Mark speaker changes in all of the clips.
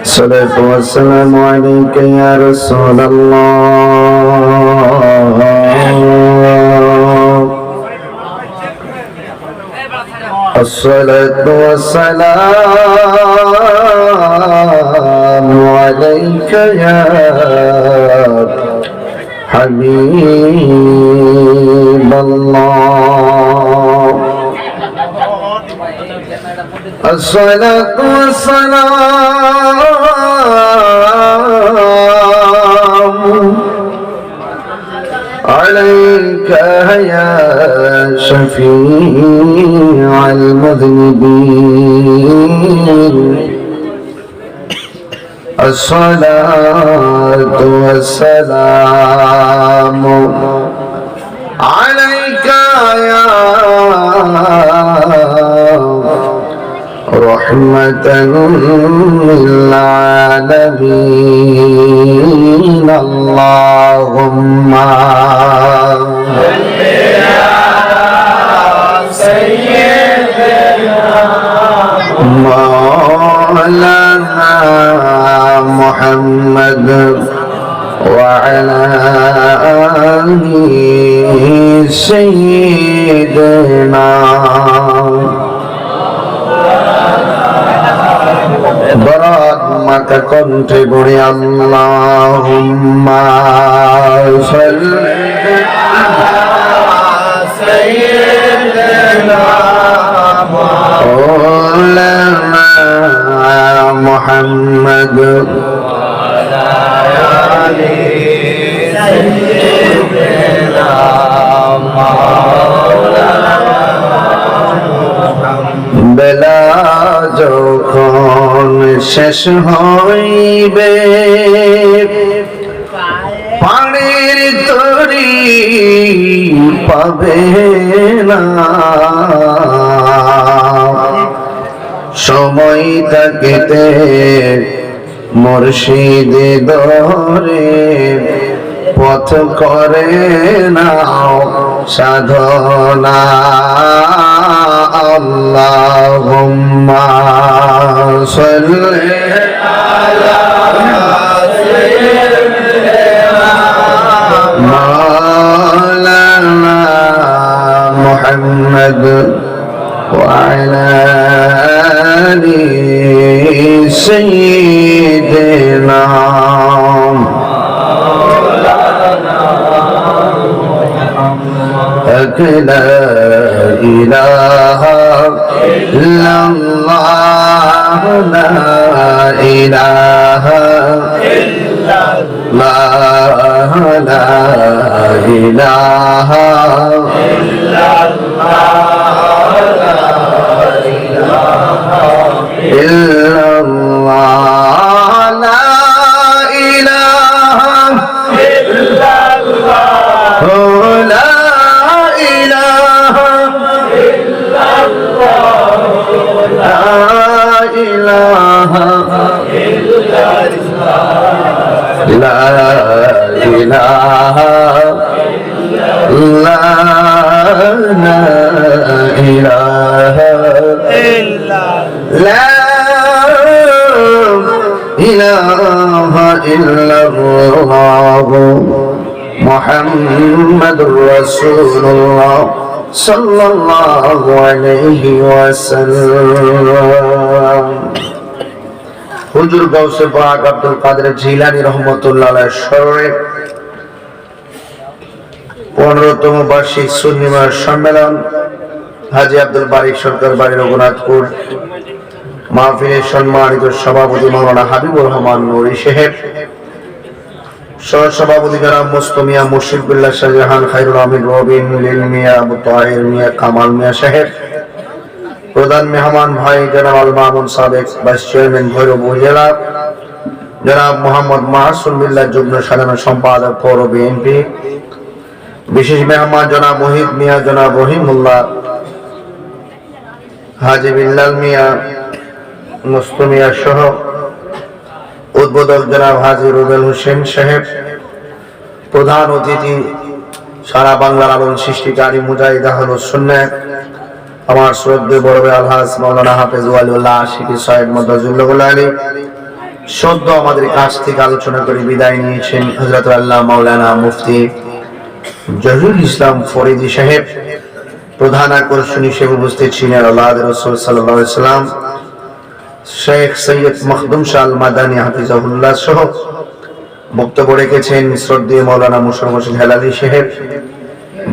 Speaker 1: الصلاة والسلام عليك يا رسول الله. الصلاة والسلام عليك يا حبيب الله. الصلاة والسلام عليك يا شفيع المذنبين. الصلاة والسلام عليك يا رحمة للعالمين. اللهم صل على سيدنا مولانا محمد وعلى آله سيدنا. বরাত মাতা কণ্ঠে পড়ে আল্লাহুম্মা সাল্লি আলা সাইয়্যিদিনা মাওলানা মুহাম্মদ ওয়া আলা আলি সাইয়্যিদিনা মাওলানা বেলা যখন শেষ হইবে পানির তরি পাবে না, সময় থাকিতে মুর্শিদে ধরে পথ করে নাও সাধনা। আল্লাহুম্মা সাল্লি আলা সাইয়্যিদিনা মাওলানা মুহাম্মদ ওয়া আলা আলি সাইয়্যিদিনা. لا إله إلا الله لا إله إلا الله لا إله إلا الله لا إله إلا الله لا إله إلا الله لا إله إلا الله لا إله إلا الله لا إله إلا لا إله إلا لا إله إلا الله মুহাম্মাদুর রাসূলুল্লাহ সাল্লাল্লাহু আলাইহি ওয়াসাল্লাম। হুজুর গাউসে পাক আব্দুল কাদের জিলানী রাহমাতুল্লাহ আলাইহির স্মরণে 15তম বার্ষিক সুন্নি মাস সম্মেলন হাজী আব্দুল বারিক সরকার বাড়ি রঘুনাথপুর মাহফিলের সম্মানিত সভাপতি মাওলানা হাবিবুর রহমান নুরী সাহেব, সহসভাপতি জনাব মুস্তমিয়া মুর্শিদুল্লাহ শাহজাহান খায়রুল আমিন রবিন লিল মিয়া আবু তাহির মিয়া কামাল মিয়া সাহেব, প্রধান মেহমান ভাই জনাব আল মামুন সাবেক ভাইস চেয়ারম্যান ভৈরব উপজেলা, জনাব মোহাম্মদ মাসুম বিল্লাহ যুগ্ম সাধারণ সম্পাদক পৌর বিএনপি, বিশেষ মেহমান জনাব ওহিদ মিয়া, জনাব রহিমুল্লাহ, হাজী বিল্লাল মিয়া, মুস্তমিয়া সহ উদ্বোধক জনাব হাজী রুবেল হোসেন সাহেব, প্রধান অতিথি সারা বাংলার আলোড়ন সৃষ্টিকারী মুজাহিদ আহলুস সুন্নাহ আমার শ্রদ্ধেয় বড় ভাই আলহাজ মাওলানা হাফেজ ওয়ালিউল্লাহ আশিকি সাহেব মদাজুল্লাহ আলী, সদ্য আমাদের কাছ থেকে আলোচনা করে বিদায় নিয়েছেন হযরত আল্লাহ মাওলানা মুফতি জহিরুল ইসলাম ফরিদী সাহেব। প্রধান আকর্ষণ হিসেবে উপস্থিত ছিলেন আল্লাহর রাসূল সাল্লাল্লাহু আলাইহি সাল্লাম, শেখ সৈয়দ মখদুম শাহ আল মাদানী হাফিজাহুল্লাহ সহ বক্তব্য রেখেছেন শ্রদ্ধেয় মাওলানা মুশাররফ হোসেন হেলালী সাহেব,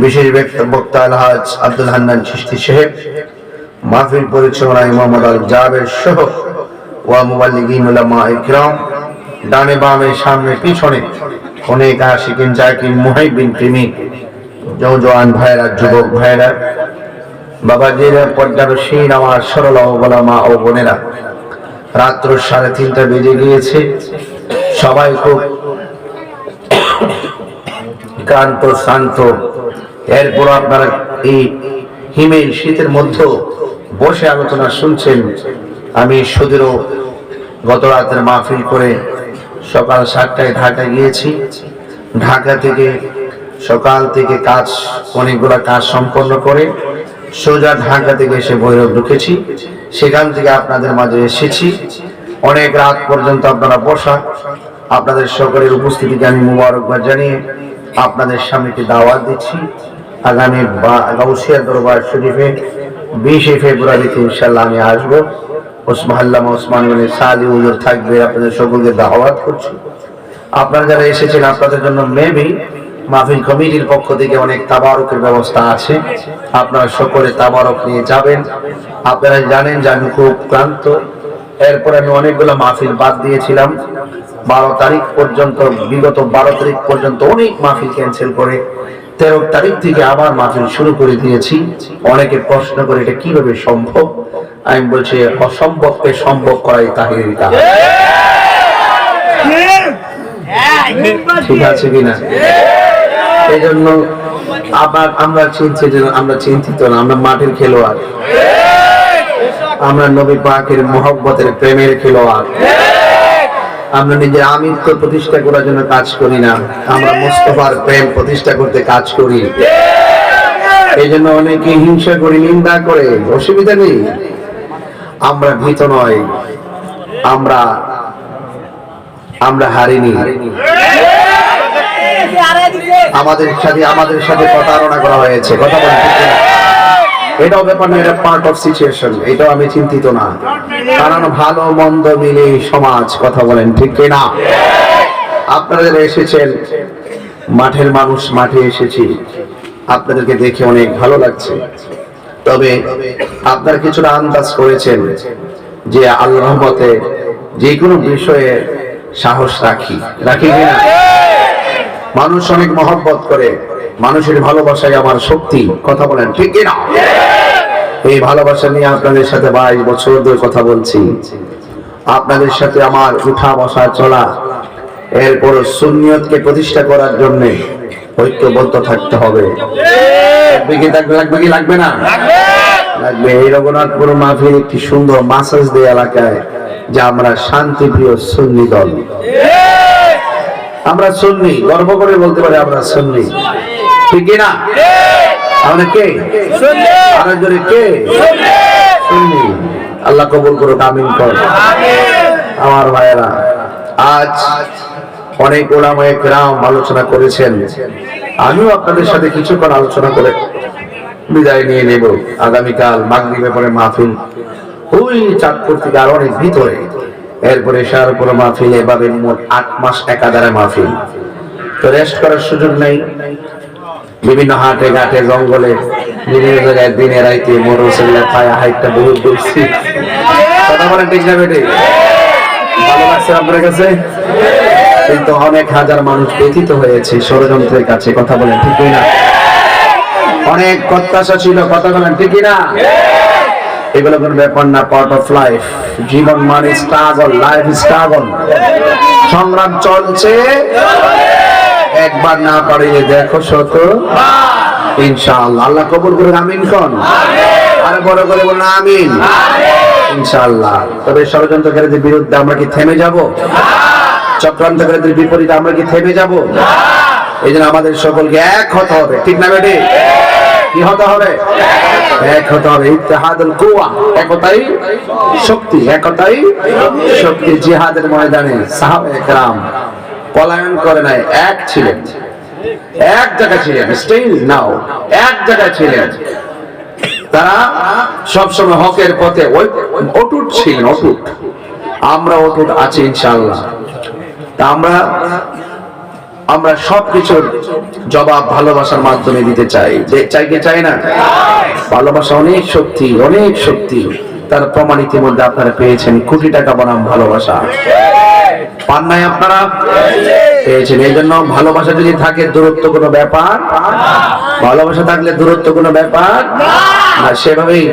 Speaker 1: বিশেষ বক্তা আলহাজ আব্দুল হান্নান চিশতি সাহেব, মাহফিল পরিচালনায় মোহাম্মদ আল জাবের সহ ওয়া মুবাল্লিগিন উলামা ইকরাম, ডানে বামে সামনে পিছনে অনেক আশিকিন জাকির মুহিব্বিন প্রেমিক জওয়ান ভাইরা, যুবক ভাইরা, বাবাজিরা, পর্দারশীন, আমার সরল ওলামা ও বোনেরা, রাত্র 3:30 বেজে গিয়েছে। সবাই খুব ক্লান্ত শান্ত। এরপর আপনারা এই হিমেল শীতের মধ্যে বসে আলোচনা শুনছেন। আমি সুদূর গত রাতের মাহফিল করে সকাল 7টায় ঢাকা গিয়েছি। ঢাকা থেকে সকাল থেকে অনেকগুলা কাজ সম্পন্ন করে সোজা ঢাকা থেকে এসে ভৈরব ঢুকেছি। সেখান থেকে আপনাদের মাঝে এসেছি। অনেক রাত পর্যন্ত আপনারা বসা। আপনাদের সকলের উপস্থিতিকে আমি মুবারকবাদ জানিয়ে আপনাদের সামনে একটি দাওয়াত দিচ্ছি। আগামী গাউসিয়া দরবার শরীফে 20 ফেব্রুয়ারিতে ইনশাআল্লাহ আমি আসবো। ওসমান গনি সাদি হুজুর থাকবে। আপনাদের সকলকে দাওয়াত করছি। আপনারা যারা এসেছেন আপনাদের জন্য মেবি মাহফিল কমিটির পক্ষ থেকে অনেক তাবারকের ব্যবস্থা আছে। আপনারা সকলে তাবারক নিয়ে যাবেন। আপনারা জানেন যে আমি খুব ক্লান্ত। এরপর আমি অনেকগুলো মাহফিল বাদ দিয়েছিলাম। 12 তারিখ পর্যন্ত, বিগত 12 তারিখ পর্যন্ত অনেক মাহফিল ক্যান্সেল করে 13 তারিখ থেকে আবার মাহফিল শুরু করে দিয়েছি। অনেকে প্রশ্ন করে এটা কিভাবে সম্ভব। আমি বলছি অসম্ভবকে সম্ভব করাই তাহিরি কাজ। ঠিক আছে কিনা? এই জন্য আমরা চিন্তিত না, আমরা মাঠের খেলোয়াড়, আমরা নবী পাকের মহব্বতের প্রেমের খেলোয়াড়। আমরা নিজের আমিত্ব প্রতিষ্ঠা করার জন্য কাজ করি না, আমরা মুস্তাফার প্রেম প্রতিষ্ঠা করতে কাজ করি। এই জন্য অনেকে হিংসা করি, নিন্দা করে, অসুবিধা নেই। আমরা ভীত নয়, আমরা হারিনি। আমাদের সাথে প্রতারণা করা হয়েছে, কথা বলেন ঠিক না? এটাও ব্যাপার না, এটা পার্ট অফ সিচুয়েশন। এটাও আমি চিন্তিত না, কারণ ভালো মন্দ মিলে সমাজ, কথা বলেন ঠিক না? আপনারা যারা এসেছেন, মাঠের মানুষ, মাঠে এসেছি, আপনাদেরকে দেখে অনেক ভালো লাগছে। তবে আপনারা কিছুটা আন্দাজ করেছেন যে আল্লাহর রহমতে যে কোনো বিষয়ে সাহস রাখি কিনা? মানুষ অনেক মহব্বত করে, মানুষের ভালোবাসায় আমার শক্তি, কথা বলেন ঠিক কিনা? এই ভালোবাসা নিয়ে আপনাদের সাথে 22 বছর ধরে কথা বলছি। আপনাদের সাথে আমার উঠা বসা চলা, এরপর সুন্নিয়তকে প্রতিষ্ঠা করার জন্য ঐক্যবদ্ধ থাকতে হবে। লাগবে কি লাগবে না? লাগবে। এই রঘুনাথপুর মাহফিল একটি সুন্দর মাসাজ দেয় এলাকায় যে আমরা শান্তিপ্রিয় সুন্নি দল। আমরা সুন্নি, গর্ব করে বলতে পারি আমরা সুন্নি, ঠিক না? আমরা কে? আরেকজনে কে? সুন্নি। আল্লাহ কবুল করুক, আমিন কর। আমার ভাইয়েরা, আজ অনেক উলামায়ে কেরাম আলোচনা করেছেন। আমিও আপনাদের সাথে কিছুক্ষণ আলোচনা করে বিদায় নিয়ে নেব। আগামীকাল মাগরিবের পরে মাহফিল ওই চাঁদপুর থেকে আর অনেক ভিতরে, এরপরে শাহরপুর মাহফিল, এভাবে মোট 8 মাস একাধারে মাহফিল। তো রেস্ট করার সুযোগ নেই। বিভিন্ন হাটে ঘাটে জঙ্গলে বিভিন্ন জায়গায় দিনে রাইতে মোটরসাইকেলে পায়া হাইটটা বহুত করছি, কথা বলেন ঠিক না বেটে? ভালো লাগছে আপনার কাছে? কিন্তু অনেক হাজার মানুষ ব্যথিত হয়েছে ষড়যন্ত্রের কাছে, কথা বলেন ঠিক না? অনেক প্রত্যাশা ছিল, কথা বলেন ঠিক না? এগুলো কোনো ব্যাপার না, পার্ট অফ লাইফ। জীবন মানে স্ট্রাগল, লাইফ স্ট্রাগল, সংগ্রাম চলছে। একবার না পারিলে দেখো শত, ইনশাআল্লাহ। আল্লাহ কবুল করুন, আমিন কোন? আরে বড় করে বলুন আমিন, ইনশাআল্লাহ। তবে ষড়যন্ত্রকারীদের বিরুদ্ধে আমরা কি থেমে যাব? চক্রান্তকারীদের বিপরীতে আমরা কি থেমে যাব? এই জন্য আমাদের সকলকে এক হতে হবে, ঠিক না বেটি?
Speaker 2: কি হতে হবে? এক হতে হবে। ইত্তেহাদুল কুওয়া, একতাই শক্তি, একতাই শক্তি। জিহাদের ময়দানে সাহাবায়ে কেরাম পলায়ন করে নাই, এক ছিলেন, এক জায়গায় ছিলেন, স্টিল নাও এক জায়গায় ছিলেন। তারা সবসময় হকের পথে অটুট ছিলেন, অটুট। আমরা অটুট আছি ইনশাআল্লাহ। তা আমরা সবকিছুর জবাব ভালোবাসার মাধ্যমে দিতে চাই। চাই কি চাই না? ভালোবাসা অনেক শক্তি, অনেক শক্তি। তার প্রমাণ ইতিমধ্যে আপনারা পেয়েছেন। কোটি টাকা বনাম ভালোবাসা পান নাই আপনারা? পেয়েছেন। এই জন্য ভালোবাসা যদি থাকে দূরত্ব কোনো ব্যাপার, ভালোবাসা থাকলে দূরত্ব কোনো ব্যাপার না। সেভাবেই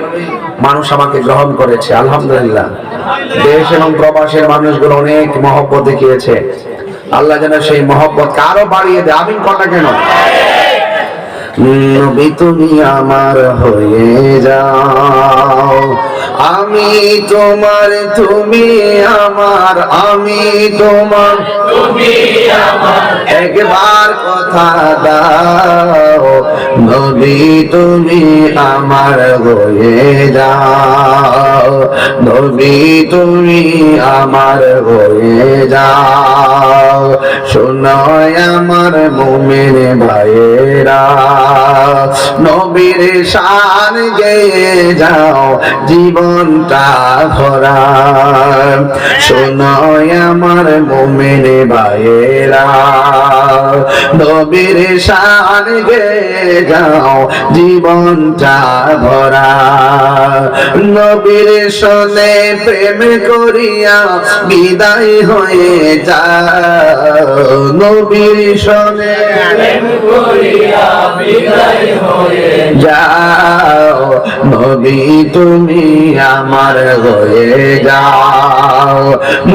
Speaker 2: মানুষ আমাকে গ্রহণ করেছে আলহামদুলিল্লাহ। দেশ এবং প্রবাসের মানুষগুলো অনেক মহব্বত দেখিয়েছে। আল্লাহ যেন সেই মহব্বত আরো বাড়িয়ে দেয়। আমিন কথা কেন? নবী তুমি আমার হয়ে যাও, আমি তোমার, তুমি আমার, আমি তোমার, তুমি আমার, একবার কথা দাও, নবী তুমি আমার হয়ে যাও, নবী তুমি আমার হয়ে যাও। শোনো আমার মুমিন ভাইয়েরা, নবীর শান গেয়ে যাও, জীবনটা ভরা। শোনো আমার মুমিন ভাইয়েরা, নবীর শান গেয়ে যাও, জীবনটা ভরা। নবীর সনে প্রেম করিয়া বিদায় হয়ে যাও, নবীর সনে প্রেম করিয়া বিদায় হয়ে যাও, নবী তুমি আমার হয়ে যাও,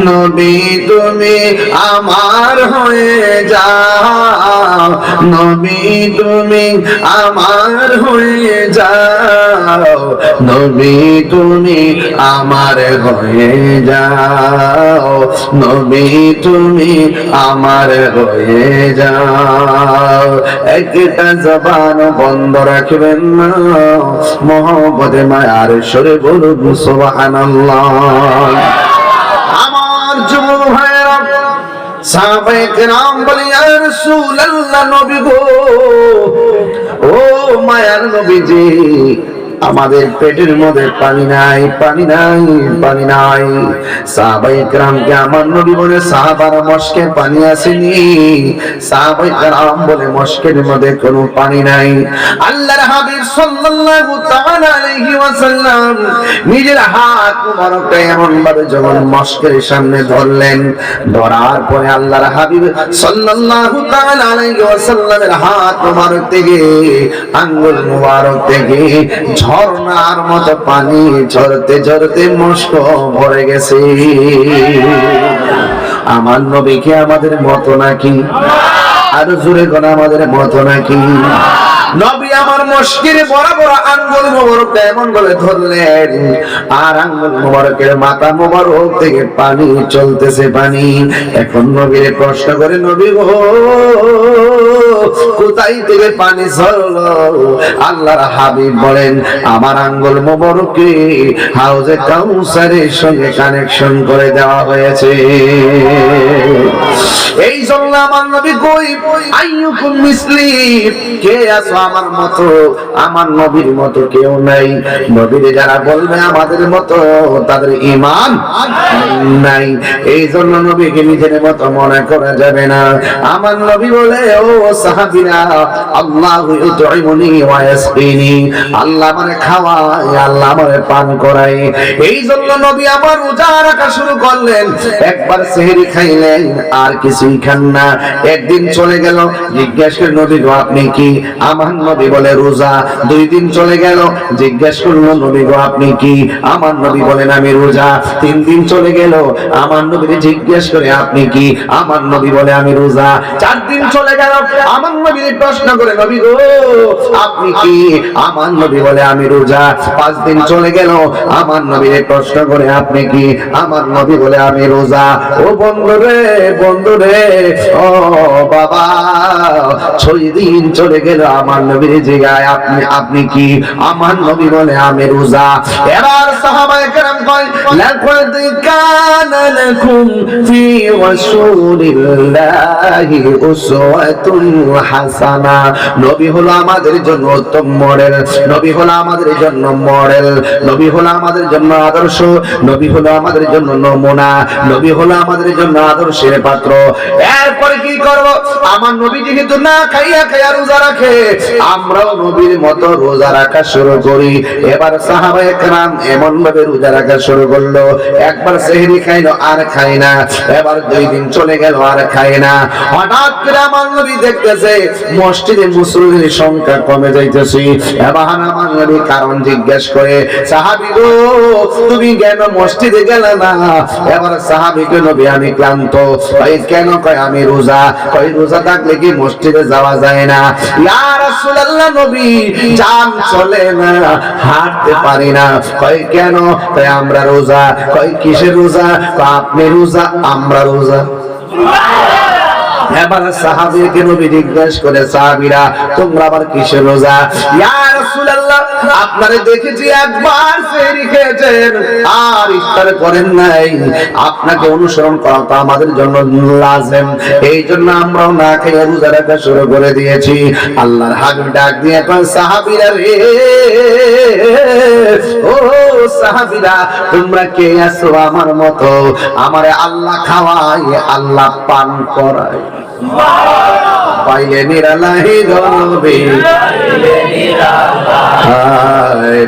Speaker 2: নবী তুমি আমার হয়ে যাও, নবী তুমি আমার হয়ে যাও, নবী তুমি আমার হয়ে যাও, নবী তুমি আমার হয়ে যাও। একটা জবান বন্ধ রাখবেন না, মহব্বতে মায়ার সুরে বলুন সুবহানাল্লাহ। আমার যুবক ভাইরা, সাহাবায়ে কেরাম বলে ইয়া রাসূলুল্লাহ, নবী গো, ও মায়ার নবীজি, আমাদের পেটের মধ্যে পানি নাই, পানি নাই, পানি নাই। সাহাবায়ে কেরামকে আমার নবী বলে, সাহাবারা মস্কে পানি আসেনি? সাহাবায়ে কেরাম বলে মস্কের মধ্যে কোনো পানি নাই। আল্লাহর হাবিব সাল্লাল্লাহু তাআলা আলাইহি ওয়াসাল্লাম নিজের হাত মুবারকটা এমন ভাবে যখন মস্কের সামনে ধরলেন, ধরার পরে আল্লাহর হাবিব সাল্লাল্লাহু তাআলা আলাইহি ওয়াসাল্লামের হাত মুবারক থেকে, আঙ্গুল মুবারক থেকে ঝর্ণার মতো পানি ঝরতে ঝরতে মস্ক ভরে গেছে। আমার নবী কি আমাদের মতো নাকি? আর জোরে কোন আমাদের মতো নাকি? নবী আমার মস্কের বড় বড় আঙ্গুল মোবারক এমন বলে ধরলেন, আর আঙ্গুল মোবারকের মাথা মোবারক থেকে পানি চলতেছে, পানি। এখন নবীর প্রশ্ন করে, নবী গো, কোথায় থেকে পানি ঝরলো? আল্লাহর হাবিব বলেন, আমার আঙ্গুল মোবারককে হাউজে কাউসারের সঙ্গে কানেকশন করে দেওয়া হয়েছে। এই জন্য আমার নবী কই, আইয়ুকুম মিসলি, কে আছো আমার মতো? আমার নবীর মতো কেউ নাই। নবীরে যারা বলবে আমাদের মতো, তাদের ঈমান নাই। এই জন্য নবীকে নিজের মতো মনে করা যাবে না। আমার নবী বলে, ও সাহাবীরা, আল্লাহু ইউতঈমুনি ওয়া ইয়াসকিনি, আল্লাহ আমারে খাওয়ায়, আল্লাহ আমারে পান করায়। এই জন্য নবী আমার রোজা রাখা শুরু করলেন। একবার সেহরি খাইলেন, আর কিছুই খান না। একদিন চলে গেল, জিজ্ঞেস করে, নবী গো আপনি কি? আমার নবী বলে রোজা। 2 দিন চলে গেল, জিজ্ঞেস করলো, নবী গো আপনি কি? আমার নবী বলেন আমি রোজা। 3 দিন চলে গেল, আমার নবী জিজ্ঞেস করে, আপনি কি? আমার নবী বলে আমি রোজা। 4 দিন চলে গেল, আমার নবী প্রশ্ন করে, নবী গো আপনি কি? আমার নবী বলে আমি রোজা। 5 দিন চলে গেল, আমার নবী প্রশ্ন করে, আপনি কি? আমার নবী বলে আমি রোজা। ও বন্ধুরে, বন্ধুরে, ও বাবা, 6 দিন চলে গেল, আমার নবীর নবীরে জিগায় আপনি কি? আমার নবী বলে আমি রোজা। এবার সাহাবায়ে কেরাম কয় লাকাদ কানা লাকুম ফি রাসূলিল্লাহি উসওয়াতুন হাসানা। নবী হলো আমাদের জন্য উত্তম মডেল, নবী হলো আমাদের জন্য মডেল, নবী হলো আমাদের জন্য আদর্শ, নবী হলো আমাদের জন্য নমুনা, নবী হলো আমাদের জন্য আদর্শের পাত্র। এরপরে কি করব? আমার নবী যেহেতু না খাইয়া খাইয়া রোজা রাখে, আমরাও নবীর মতো রোজা রাখা শুরু করি। এবার সাহাবায়ে কেরাম এমন ভাবে রোজা রাখা শুরু করলো, একবার সেহরি খাইলো আর খায় না, এবার 2 দিন চলে গেল আর খায় না। হঠাৎ করে আমার নবী দেখতেছে মসজিদে মুসল্লির সংখ্যা কমে যাইতেছে। এবার আমার নবী কারণ জিজ্ঞেস করে, সাহাবী গো তুমি কেন মসজিদে গেলে না? এবার সাহাবীকে নবী আমি ক্লান্ত। কয় কেন? কয় আমি রোজা। কয় রোজা থাকলে কি মসজিদে যাওয়া যায় না? ইয়া রাসূলুল্লাহ নবী জান চলে না, হাঁটতে পারি না। কয় কেন? কয় আমরা রোজা। কয় কিসের রোজা? কয় আপনি রোজা আমরা রোজা। এবার সাহাবীকে নবী জিজ্ঞেস করে, সাহাবীরা তোমরা আবার কিসের রোজা? ইয়া রাসূলুল্লাহ আপনারে দেখেছি একবার সেহরি খেয়েছেন আর ইফতার করেন নাই, আপনাকে অনুসরণ করা তো আমাদের জন্য লাজেম, এই জন্য আমরাও না খেয়ে রোজা রাখা শুরু করে দিয়েছি। আল্লাহর হাবিব ডাক দিয়ে কয়, সাহাবীরা রে, ও সাহাবীরা তোমরা কে আছো আমার মতো? আমারে আল্লাহ খাওয়ায় আল্লাহ পান করায়। পাইলে নিরালাহি নবী,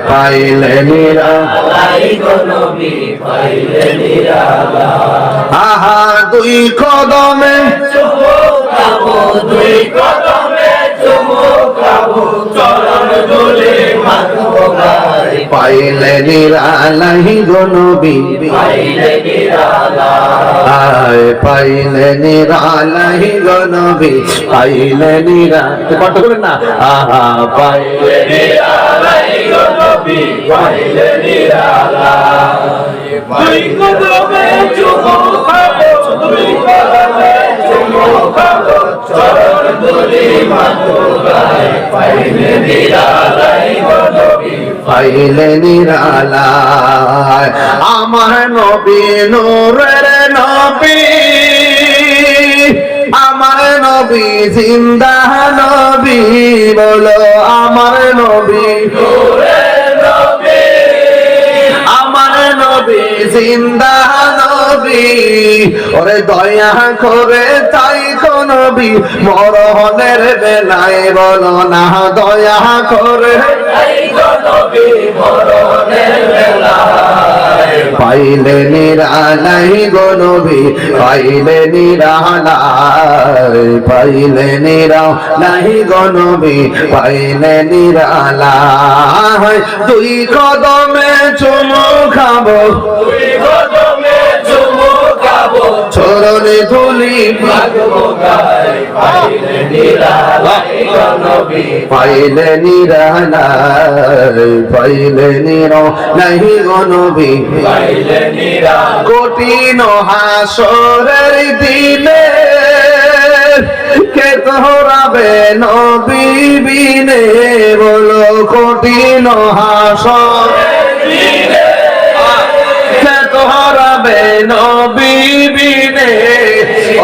Speaker 2: পাইলে নিরালাহি নবী, পাইলে নিরালাহি। আহা 2 কদমে চুমুকাবো, 2 কদমে চুমুকাবো, চরণ ধুলি মাখবো গায়ে। পাইলে নিরালাহি নবী, পাইলে নিরালাহি, পাইলে নিরালাহি নবী, পাইলে নিরালাহি। পাঠ করেন না? আহা পাইলে নিরালাহি নবী, পাইলে নিরালাহি। 2 কদমে চুমুকাবো, 2 কদমে চুমুকাবো, চরণ ধুলি মাখবো গায়ে। পাইলে নিরালাহি নবী, পাইলে নিরালাহি। আমার নবী নূরের নবী, আমার নবী জিন্দা নবী, বলো আমার নবী নূরের নবী, আমার নবী জিন্দা নবী। ওরে দয়া করে তাই তো নবী মরণের বেলায় বলো না, দয়া করে তাই তো নবী মরণের বেলায়। পাইলে নিরালাহি গো নবী, পাইলে নিরালাহি, পাইলে নিরালাহি গো নবী, পাইলে নিরালাহি। 2 কদমে চুমু খাবো, 2 কদমে চুমু খাবো, চরণে ধুলি মাখবো গায়ে। পাইলে নিরালাহি গো নবী, পাইলে নিরালাহি, পাইলে নিরালাহি গো নবী, পাইলে নিরালাহি। কঠিন হাসরের দিনে কে তোরাবে নবী বিনে, বলো কঠিন হাসরের দিনে কে তোরাবে নবী বিনে।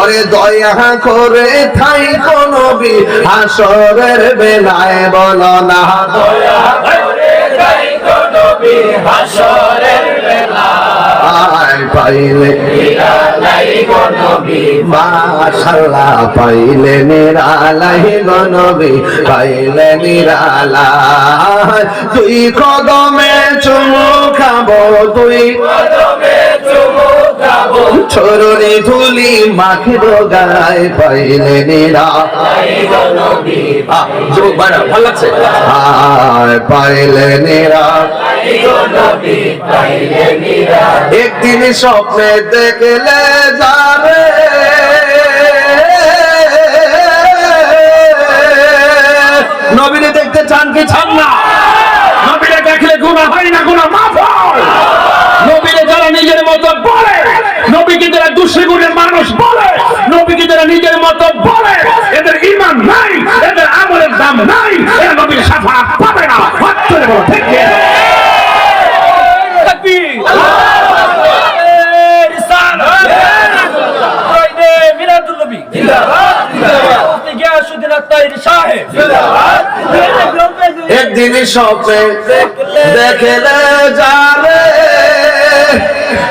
Speaker 2: ওরে দয়া করে থাই কো নবী হাসরের বেলায় বলো না, দয়া করে থাই কো নবী হাসরের বেলায়। পাইলে নিরালাহি গো নবী, মাশাআল্লাহ পাইলে নিরালাহি গো নবী, পাইলে নিরালাহি। 2 কদমে চুমু খাবো, 2 কদমে চুমু খাবো, চরণে ধুলি মাখবো গায়ে। পাইলে নিরালাহি গো নবী, যুবক ভাইরা ভালো লাগছে? পাইলে নিরালাহি গো নবী, পাইলে নিরালাহি। একদিন স্বপ্নে দেখলে যাবে নবীরে দেখতে চান কি চান না? নবীরে দেখলে গুনাহ হয় না, গুনাহ মাফ হয়। নবীরে যারা নিজের মতো বলে, নবীকে যারা দুশ্মনের মানুষ বলে, নবীকে যারা নিজের মতো বলে, এদের ঈমান নাই, এদের আমলের দাম নাম নাই এ নবীর শাফাআত পাবে না। হত্যরে বলো ঠিক কি? তাকবীর, আল্লাহু আকবার, রিসালাত, ওইদে মিলাদুন নবী জিন্দাবাদ, জিন্দাবাদ, গিয়াসউদ্দিন আত-তাইরি সাহেব জিন্দাবাদ। একদিন স্বপ্নে দেখলে যারে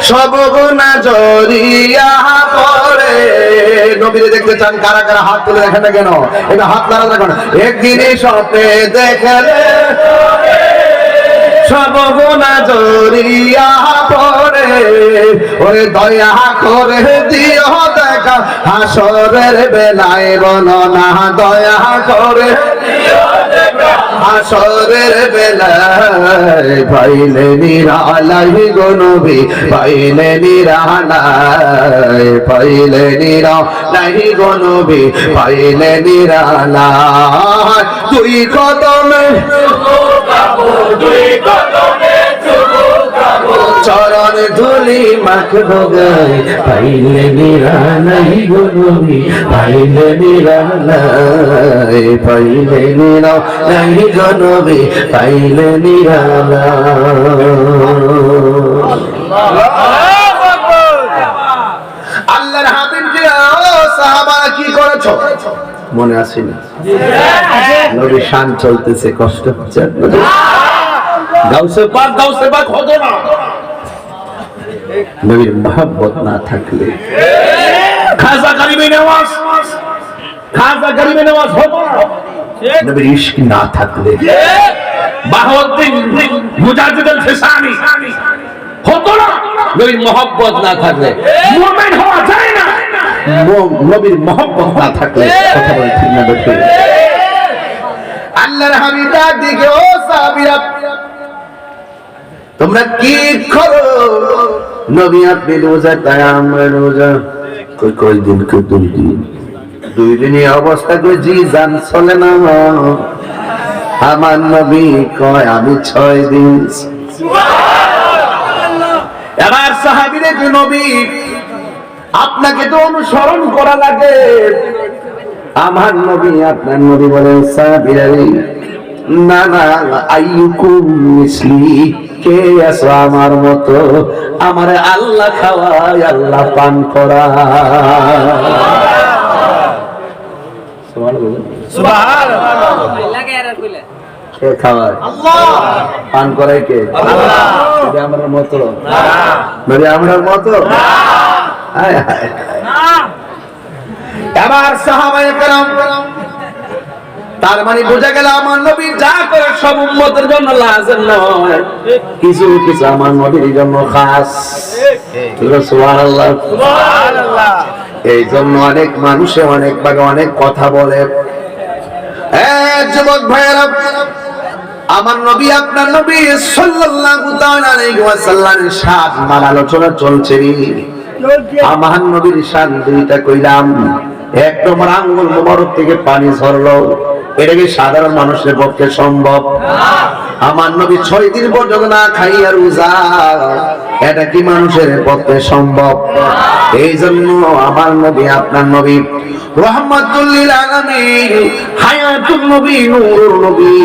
Speaker 2: সব গুনাহ জড়িয়া পড়ে। নবীরে দেখতে চান কারা কারা হাত তুলে দেখেন না কেন? এটা হাত নাড়া দেখেন। একদিন স্বপ্নে দেখলে সব গুনাহ জড়িয়া পড়ে, ওরে দয়া করে দিও দেখা হাসরের বেলায় বর্ণনা, দয়া করে দিও দেখা হাসরের বেলায়। পাইলে নিরালাই গো নবী, পাইলে নিরালাই, পাইলে নিরালাই গো নবী, পাইলে নিরালাই। তুই কদমে চরণ ধুলি মাখবো গায়ে, পাইলে নিরালাই গো নবী, পাইলে নিরালাই, পাইলে নিরালাই গো নবী, পাইলে নিরালাই। আল্লাহর হাবিব কে সাহাবারা কি করেছো মনে আছে না? নবী শান চলতেছে, কষ্ট হচ্ছে গাউসে পাক হতো না। নবীর মহব্বত না থাকলে খাজা গরিবে নওয়াজ হতো না। নবীর ইশক না থাকলে বাহাউদ্দিন মুজাদ্দিদুল ফিসানি হতো না। নবীর মহব্বত না থাকলে মুমিন হওয়া যায় না। নবীর মহব্বত না থাকলে কথা বলে ঠিক না দেখে। আল্লাহর হাবিব ডাক দিকে, ও সাহাবীরা তোমরা কি করো? নবী আপনি রোজা, তাই আমরা রোজা। কই দিন, কই 2 দিন, 2 দিনই অবস্থা কই জি জান চলে না। আমার নবী কয় আমি 6 দিন। এবার সাহাবীরা কি নবী আপনাকে তো অনুসরণ করা লাগে। আমার নবী আপনার নবী বলেন সাহাবীরা না না, আইয়ুকুম মিসলি, কে আছো আমার মতো, আমারে আল্লাহ খাওয়ায় আল্লাহ পান করা। সুবহানাল্লাহ, কে খাওয়ায়? আল্লাহ। পান করায় কে? আল্লাহ। নবী আমরার মতো না, নবী আমরার মতো না। হায় হায় না। এবার সাহাবায়ে কেরাম, তার মানে বোঝা গেল আমার নবী যা করে সব উম্মতের জন্য লাজের নয়, কিছু কিছু আমার নবীর জন্য খাস। সুবহানাল্লাহ, সুবহানাল্লাহ। এই জন্য অনেক মানুষে অনেক ভাবে অনেক কথা বলে। যুবক ভাইয়েরা, আমার নবী আপনার নবী সাল্লাল্লাহু তাআলা আলাইহি ওয়াসাল্লামের শান মান আলোচনা চলছে। আমার নবীর শান 2টা কইলাম। 1 নম্বর আঙ্গুল মোবারক থেকে পানি ঝরলো, এটা কি সাধারণ মানুষের পক্ষে সম্ভব? আমার নবী 6 দিন পর্যন্ত না খাইয়া রোজা, এটা কি মানুষের পক্ষে সম্ভব? এই জন্য আমার নবী আপনার নবী রাহমাতুল লিল আলামিন, হায়াতুন নবী, নূরুন নবী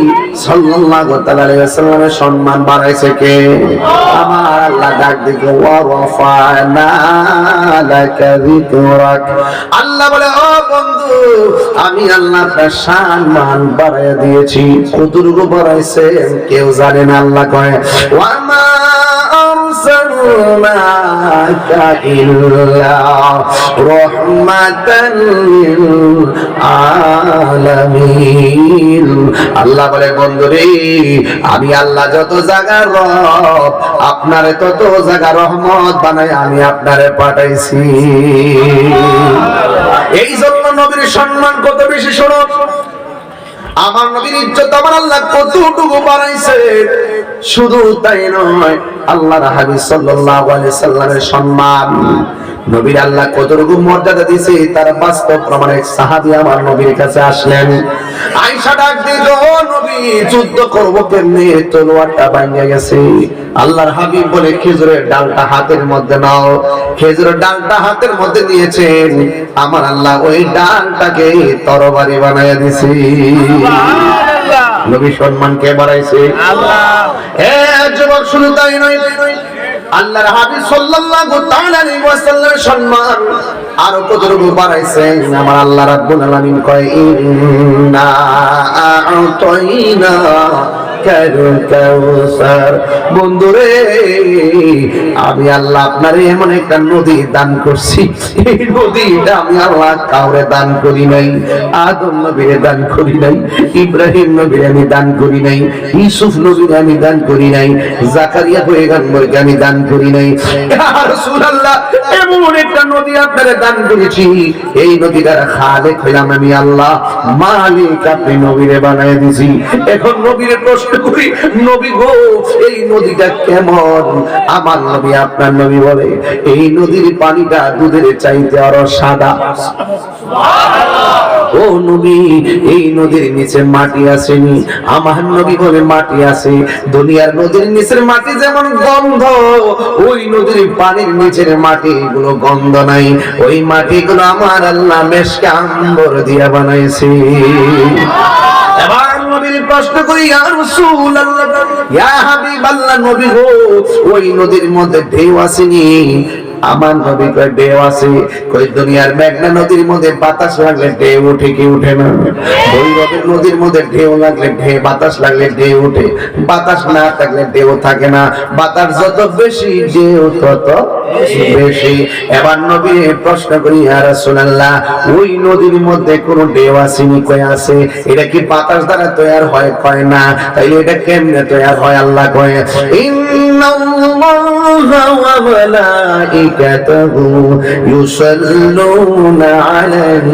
Speaker 2: সাল্লাল্লাহু তাআলা আলাইহি ওয়াসাল্লামের সম্মান বাড়াইছে কে? আমার আল্লাহ ডাক দিকে, ওয়া রাফা'না লাকা যিকরাক। আল্লাহ বলে, ও বন্ধু, আমি আল্লাহ আপনার সম্মান বাড়াইয়া দিয়েছি। কতটুকু বাড়াইছে কেউ জানে না। আল্লাহ কয়, ওয়া মা আরসালনাকা ইল্লা রাহমাতান লিল আলামিন। আল্লাহ বলে, বন্ধুরে, আমি আল্লাহ যত জায়গার রব, আপনারে তত জায়গা রহমত বানাই আমি আপনারে পাঠাইছি। এই জন্য নবীর সম্মান কত বেশি। শোনো, আমার নবীর ইজ্জত আমার আল্লাহ কতটুকু বাড়াইছে। শুধু তাই নয়, আল্লাহর হাবিব সাল্লাল্লাহু আলাইহি সাল্লামের সম্মান নবীর আল্লাহ কতটুকু মর্যাদা দিয়েছে তার বাস্তব প্রমাণে সাহাবী আমার নবীর কাছে আসলেন। আয়েশা ডাক দিল, নবী যুদ্ধ করব কেমনে, তলোয়ারটা ভাঙে গেছে। আল্লাহর হাবিব বলে, খেজুরের ডালটা হাতের মধ্যে নাও। খেজুরের ডালটা হাতের মধ্যে নিয়েছেন, আমার আল্লাহ ওই ডালটাকে তরবারি বানায়া দিয়েছে। নবী সম্মান কে বাড়াইছে? আল্লাহ। যুবক শুধু তাই নয়, আল্লাহর হাবিব সাল্লাল্লাহু তাআলা আলাইহি ওয়াসাল্লামের সম্মান আরো কতটুকু বাড়াইছেন। আমার আল্লাহ রাব্বুল আলামিন কয়, ইন্না আ'তাইনা কাউসার। বন্ধুরে, আমি আল্লাহ আপনারে এমন একটা নদী দান করছি, এই নদীটা আমি আল্লাহ কাউরে দান করি নাই। আদম নবীরে দান করি নাই, ইব্রাহিম নবীরে আমি দান করি নাই, ইউসুফ নবীরে আমি দান করি নাই, জাকারিয়া পয়গম্বরকে আমি দান করি নাই। ইয়া রাসূলুল্লাহ, এমন একটা নদী আপনারে দান করেছি, এই নদীটার খালেক হইলাম আমি আল্লাহ, মালিক আপনি নবীরে বানায় দিছি। এখন নবীরে প্রশ্ন করি, নবী গো এই নদীটা কেমন? আমার নবী আপনার নবী বলে, এই নদীর পানিটা দুধের চাইতে আরো সাদা। ও নবী, এই নদীর নিচে মাটি আসেনি? আমার নবী বলে, মাটি আছে। দুনিয়ার নদীর নিচের মাটি যেমন গন্ধ, ওই নদীর পানির নিচের মাটি গুলো গন্ধ নাই। ওই মাটিগুলো আমার আল্লাহ মেশকে আম্বর দিয়া বানাইছে। এবার নবীর প্রশ্ন করি, ইয়া রাসূলুল্লাহ, ইয়া হাবিবাল্লাহ, নবী গো ওই নদীর মধ্যে ঢেউ আসেনি? আমার নবী কয়, ঢেউ আছে। কই দুনিয়ার মেঘনা নদীর মধ্যে বাতাস লাগলে ঢেউ ওঠে কি ওঠে না? ভৈরবের নদীর মধ্যে ঢেউ লাগলে বাতাস লাগলে ঢেউ ওঠে, বাতাস না থাকলে ঢেউ থাকে না। বাতাস যত বেশি ঢেউ তত বেশি। এবার নবী প্রশ্ন করি, ইয়া রাসূলুল্লাহ, ওই নদীর মধ্যে কোন ঢেউ আসেনি? কয় আছে। এটা কি বাতাস দ্বারা তৈরি হয়? কয় না। তাইলে এটা কেমনে তৈরি হয়? আল্লাহ কয়, ইন্নাল্লাহা ওয়া মালাইকাতাহু ইউসাল্লুনা আলান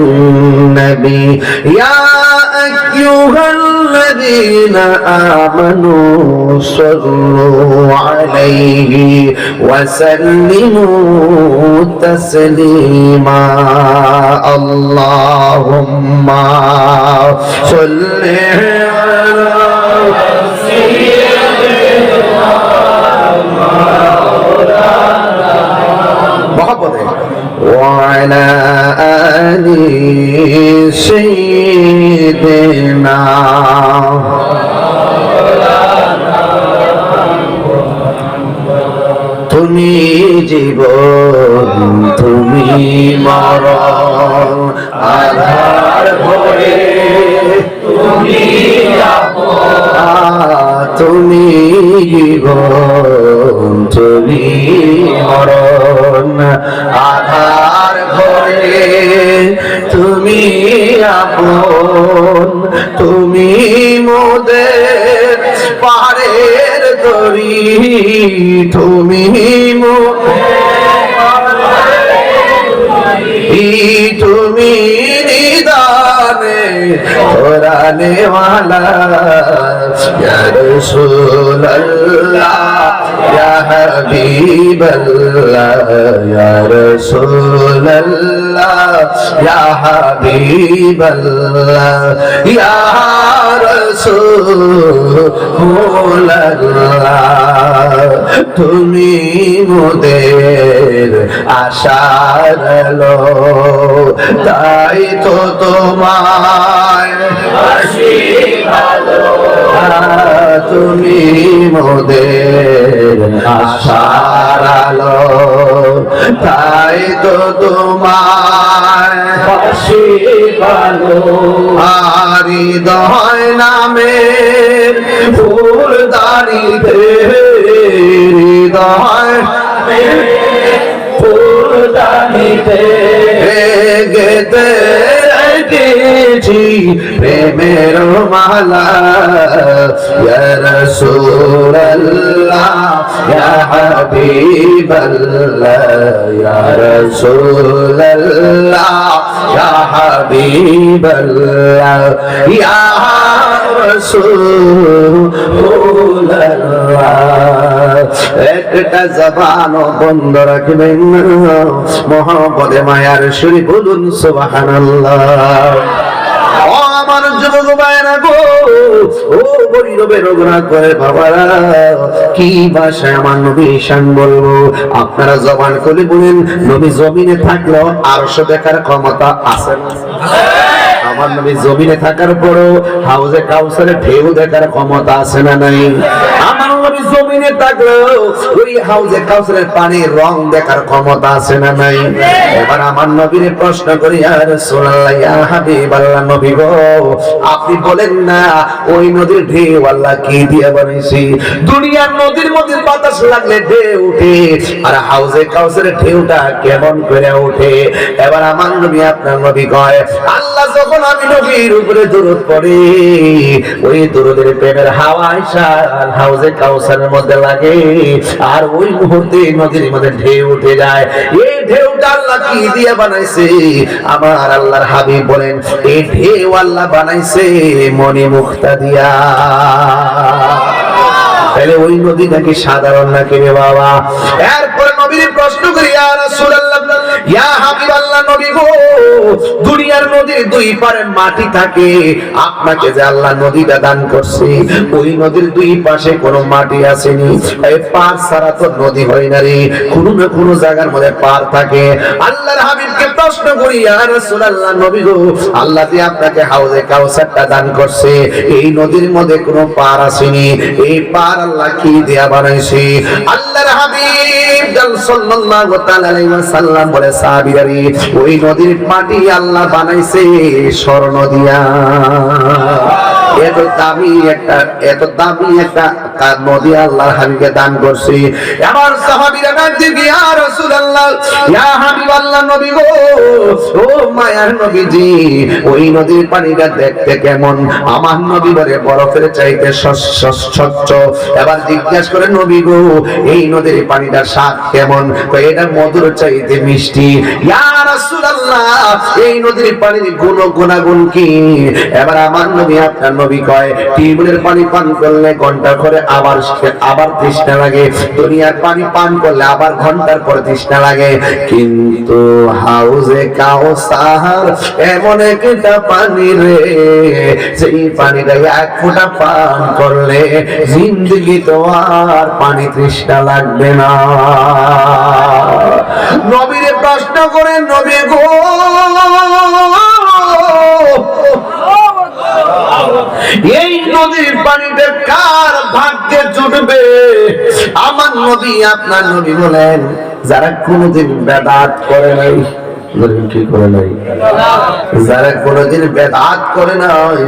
Speaker 2: নবী ইয়া আইয়ুহাল্লাযীনা আমানু সাল্লু আলাইহি ওয়া সাল্লিমু তাসলিমা। আল্লাহুম্মা সাল্লি আলা وعلى آل سيدنا তুমি জীবন, তুমি মরণ, আধার ভরে তুমি তুমি জীবন, তুমি মরণ, আধার ঘরে তুমি আপন, তুমি মোদের পারের দড়ি, তুমি তুমি নিদানে কোরআনে ওয়ালা ইয়া রাসূলুল্লাহ ইয়া হাবিবাল্লাহ ইয়া রাসূলুল্লাহ ইয়া হাবিবাল্লাহ ইয়া রাসূলুল্লাহ তুমি মোদের আশার আলো, তাই তো তোমায় বাসি ভালো, তুমি মোদের আশার আলো, তাই তো তোমায় বাসি ভালো। আর হৃদয় নামের ফুলদানিতে হৃদয় ফুলদানিতে গেতে পড়েছি প্রেমের মালা ইয়া রাসূলুল্লাহ ইয়া হাবিবাল্লাহ ইয়া রাসূলুল্লাহ ইয়া হাবিবাল্লাহ ইয়া রাসূলুল্লাহ একটা জবান বন্ধ রাখবেন না মোহাম্মদে মায়ার সুরে বলুন সুবহানাল্লাহ ও আমার যুবক ভাইরা গো ও গরিবের রোগনা করে বাবারা কি ভাষায় আমার নবী শান বলবো আপনারা জবান করে বলেন নবী জমিনে থাকলেও আরশ দেখার ক্ষমতা আছে না আমার নবী জমিনে থাকার পরও হাউজে কাউসারে ঢেউ দেখার ক্ষমতা আছে না নাই আমার নবী জমিনে থাকলেও ওই হাউজে কাউসারের পানির রং দেখার ক্ষমতা আছে না নাই এবার আমার নবীরে প্রশ্ন করি ইয়া রাসূলুল্লাহ ইয়া হাবিবাল্লাহ নবী গো আপনি বলেন না ওই নদীর ঢেউ আল্লাহ কি দিয়ে বানাইছে দুনিয়ার নদীর মধ্যে বাতাস লাগলে ঢেউ ওঠে আর হাউজে কাউসারের ঢেউটা কেমন করে ওঠে এবার আমার নবী আপনার নবী কয় আল্লাহ যখন আমি নবীর উপরে দরুদ পড়ি ওই দরুদের প্রেমের হাওয়া আয়েশা হাউজে কাউসারের মধ্যে লাগে আর ওই মুহূর্তে নদীর মধ্যে ঢেউ উঠে যায় এই ঢেউটা আল্লাহ কি দিয়ে বানাইছে আমার আল্লাহর হাবিব বলেন এই ঢেউ আল্লাহ বানাইছে মনি মুক্তা দিয়া তাহলে ওই নদী নাকি সাধারণ নাকি রে বাবা এরপর নবীর প্রশ্ন করি ইয়া রাসূলুল্লাহ ইয়া হাবিবাল্লাহ নবী গো দুনিয়ার নদীর দুই পারে মাটি থাকে আপনাকে যে আল্লাহ নদীটা দান করছে ওই নদীর দুই পাশে কোনো মাটি আসেনি এই পার ছাড়া তো নদী হয় না রে কোনো না কোনো জায়গার মধ্যে পার থাকে আল্লাহর হাবিবকে প্রশ্ন করি ইয়া রাসূলুল্লাহ নবী গো আল্লাহ যে আপনাকে হাউজে কাউসারটা দান করছে এই নদীর মধ্যে কোনো পার আসেনি এই পার আল্লাহ কি দিয়া বানাইছে আল্লাহর হাবিব সাল্লাল্লাহু তাআলা আলাইহি ওয়াসাল্লাম বলে সাহাবীরা ওই নদীর মাটি আল্লাহ বানাইছে স্বর্ণ দিয়া এত দামি একটা নদী আল্লাহর হাবিবকে দান করছে আমার সাহাবীরা বলছে ইয়া রাসূলুল্লাহ ইয়া হাবিবাল্লাহ নবী গো ও মায়ার নবীজি ওই নদীর পানিটা দেখতে কেমন আমার নবী বলে বরফের চাইতে স্বচ্ছ এবার জিজ্ঞাসা করে নবী গো এই নদীর পানিটা স্বাদ কেমন এটা মধুর চাইতে মিষ্টি ইয়া রাসূলুল্লাহ এই নদীর পানির গুণাগুণ কি এবার আমার নবী আপনার নবী কয় টিউবওয়েলের পানি পান করলে ঘন্টা করে আবার তৃষ্ণা লাগে দুনিয়ার পানি পান করলে আবার ঘন্টার পর তৃষ্ণা লাগে কিন্তু হাউজে কাউসার এমন একটা পানি রে সেই পানিটা এক ফোঁটা পান করলে জিন্দেগি তো আর পানি তৃষ্ণা লাগবে না নবীরে প্রশ্ন করে নবী গো এই নদীর পানিতে কার ভাগ্যে জুটবে আমার নবী আপনার নবী বলেন যারা কোনদিন বেদাত করে নাই ঠিক করে নাই যারা কোনদিন বেদাত করে নাই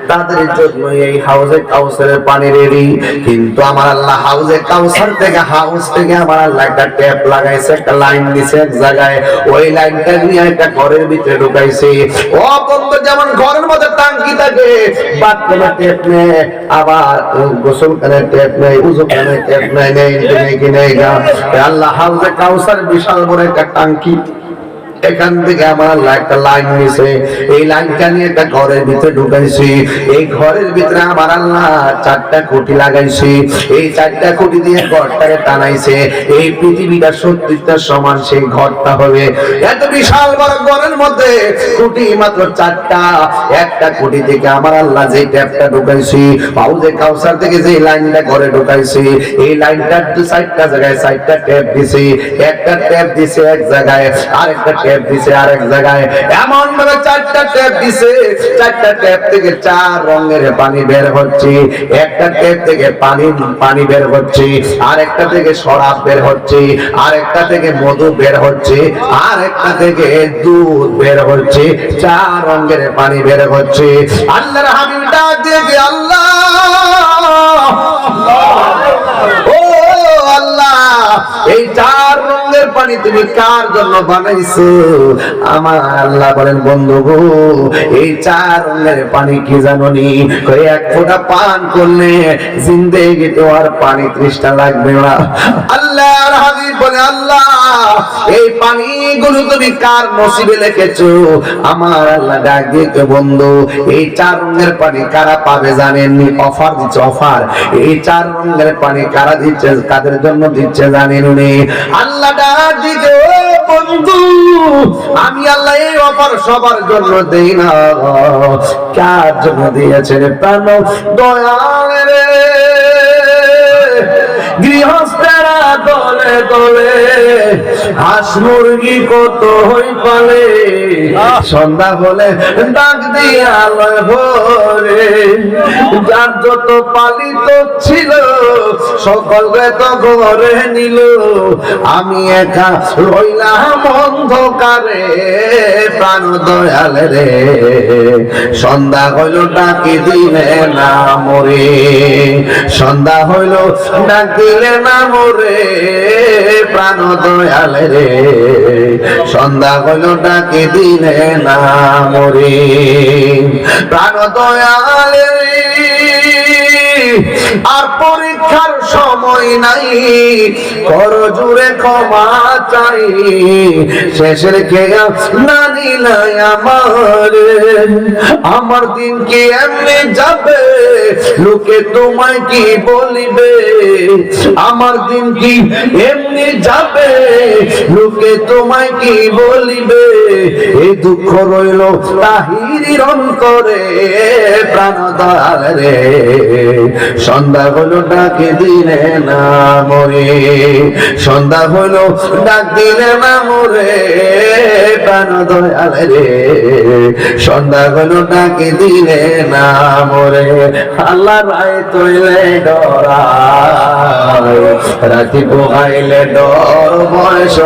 Speaker 2: তাদের জন্য এই হাউজে কাউসারের পানি রেডি কিন্তু আমার আল্লাহ হাউজে কাউসার থেকে হাউস থেকে আমার আল্লাহ একটা ট্যাপ লাগাইছে একটা লাইন দিছে এক জায়গায় ওই লাইনটা নিয়ে একটা ঘরের ভিতরে ঢুকাইছে ও বন্ধু যেমন ঘরের মধ্যে টাঙ্কি থাকে বাথরুমে ট্যাপ নেই আবার গোসলখানায় ট্যাপ নেই উযুখানায় ট্যাপ নেই নেই কি নেই আল্লাহ হাউজে কাউসার বিশাল বড় একটা টাঙ্কি এখান থেকে আমার একটা লাইন নিছে এই লাইনটা নিয়ে একটা ঘরের ভিতরে ঢুকাইছি এই ঘরের ভিতরে আমার আল্লাহ চারটা খুঁটি লাগাইছি এই চারটা খুঁটি দিয়ে ঘরটাকে টানাইছে এই পৃথিবীটা 70টা সমান সেই ঘরটা হবে এত বিশাল বড় ঘরের মধ্যে খুঁটি মাত্র চারটা একটা খুঁটি থেকে আমার আল্লাহ যে ট্যাপটা ঢুকাইছি হাউজে কাউসার থেকে যে লাইনটা ঘরে ঢুকাইছি এই লাইনটার চারটা জায়গায় চারটা ট্যাপ দিছি একটা ট্যাপ দিছে এক জায়গায় আরেকটা ট্যাপ দিছে আরেক জায়গায় এমন ভাবে চারটা ট্যাপ দিছে চারটা ট্যাপ থেকে চার রঙের পানি বের হচ্ছে একটা ট্যাপ থেকে পানি বের হচ্ছে আরেকটা থেকে শরাব বের হচ্ছে আরেকটা থেকে মধু বের হচ্ছে আরেকটা থেকে দুধ বের হচ্ছে চার রঙের পানি বের হচ্ছে আল্লাহর হাবিব ডাক দিয়ে আল্লাহ ও আল্লাহ এই চার রঙের পানি তুমি কার জন্য বানাইছো? আমার আল্লাহ বলেন, বন্ধু গো, এই 4 রঙের পানি কি জানোনি? কই এক ফোঁটা পান করলে জিন্দেগিতে আর পানি তৃষ্ণা লাগবে না। আল্লাহর হাবিব বলে, আল্লাহ এই পানিগুলো তুমি কার নসিবে লিখেছো? আমার আল্লাহ ডাক দিয়ে, বন্ধু এই 4 রঙের পানি কারা পাবে জানেননি? অফার দিচ্ছে, অফার। এই 4 রঙের পানি কারা দিচ্ছে, কাদের জন্য দিচ্ছে জানেন উনি? আল্লাহ ডাক দিয়ে, ও বন্ধু, আমি আল্লাহ এই অফার সবার জন্য দেই না। কার জন্য দিয়েছেন? প্রাণ দয়াল রে, গৃহস্থেরা দলে দলে হাঁস মুরগি কত হই পালে, সন্ধ্যা হলে ডাক দিয়ে আলোয় ভরে, যার যত পালিত ছিল সকলকে তো ঘরে নিল, আমি একা রইলাম অন্ধকারে। প্রাণ দয়াল রে, সন্ধ্যা হইল ডাকি দিলে না মরে, সন্ধ্যা হইল ডাক দিলে না মরে। প্রাণ দয়াল রে, সন্ধ্যা হইল ডাকি দিলে না মরে। প্রাণ দয়াল রে, আর পরীক্ষার সময় নাই, কর জুড়ে ক্ষমা চাই, শেষের খেয়া না নিলাই আমার দিন কি এমনি যাবে, লোকে তোমায় কি বলিবে? আমার দিন কি এমনি যাবে, লোকে তোমায় কি বলিবে? এই দুঃখ রইল তাহিরির অন্তরে। প্রাণ দয়াল রে, সন্ধ্যা হলো ডাকে দিলে না মরে, সন্ধ্যা হলো ডাক দিলে না মরে। প্রাণ দয়াল রে, সন্ধ্যা হলো ডাকে দিলে না মরে। আল্লাহ রায় তৈলে ডরায়, রাতি পোহাইলে ডর বয়স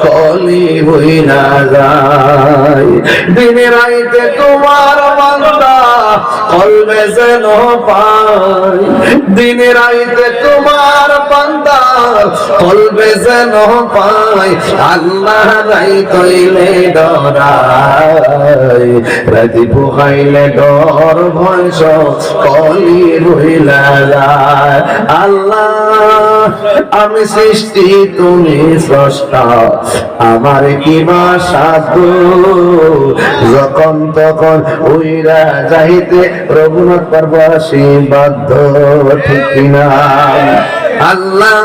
Speaker 2: কলি হই না যায়। দিনে রাইতে তোমার বান্দা কলবে যেন পায়, দিনে রাইতে তোমার বান্দা কলবে যেন পায়। আল্লাহ রাই তৈলে ডরায়, রাতি পোহাইলে ডর ভয়স কলি রইলা যায়। আল্লাহ আমি সৃষ্টি, তুমি স্রষ্টা, আমার কি বা সাধ্য, যখন তখন উইরা যাইতে রঘুনাথ পারবাসী বাধ্য, ঠিক কিনা? আল্লাহ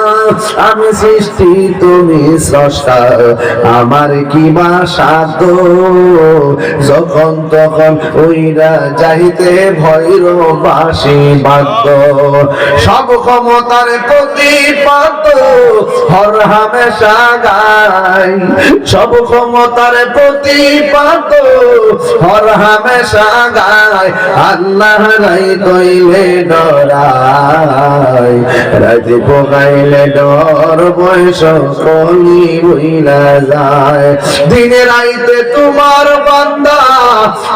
Speaker 2: আমি সৃষ্টি, তুমি স্রষ্টা, আমার কি বা সাধ্য, যখন তখন উইরা যাইতে ভৈরবাসী বাধ্য। সব ক্ষমতার প্রতিপাদ হর হামেশা গাই, সব ক্ষমতার প্রতিপাদ হর হামেশা গায়। আল্লাহ রাই তৈলে ডরায়, রাতে পোগাইলে ডর বয়স কলি বইলা যায়। দিনে রাইতে তোমার বান্দা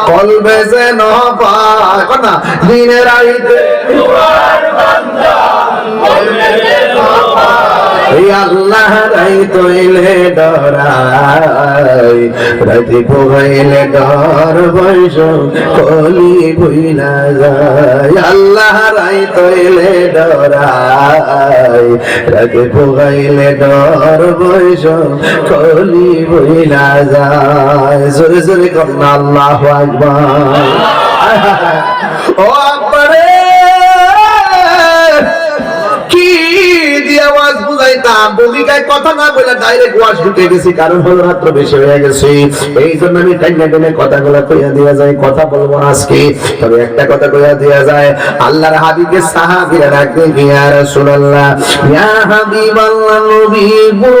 Speaker 2: কলবে যেন পায় না, দিনে রাইতে তোমার বান্দা কলবে যেন পায়। আল্লাহ রাই তৈলে ডরায়, রাতে পোগাইলে ডর বয়স কলি বইলা যায়। আল্লাহ রাই তৈলে ডরায়, রাতে পোগাইলে ডর বয়স কলি বইলা যায়। জোরে জোরে করুন আল্লাহু আকবার। ও আকবারে, কি দিয়ে আওয়াজ বুঝাইতাম? ভূমিকায় কথা না বলে ডাইরেক্ট ওয়াজ ঢুকে গেছি, কারণ হলো রাত্র বেশি হয়ে গেছে। এই জন্য আমি টাইমে টাইমে কথাগুলো কইয়া দেওয়া যায়। কথা বলবো আজকে, তবে একটা কথা কইয়া দেওয়া যায়। আল্লাহর হাবিবের সাহাবীরা ডাকতে গিয়ে, ইয়া রাসূলুল্লাহ, ইয়া হাবিবাল্লাহ, নবী গো,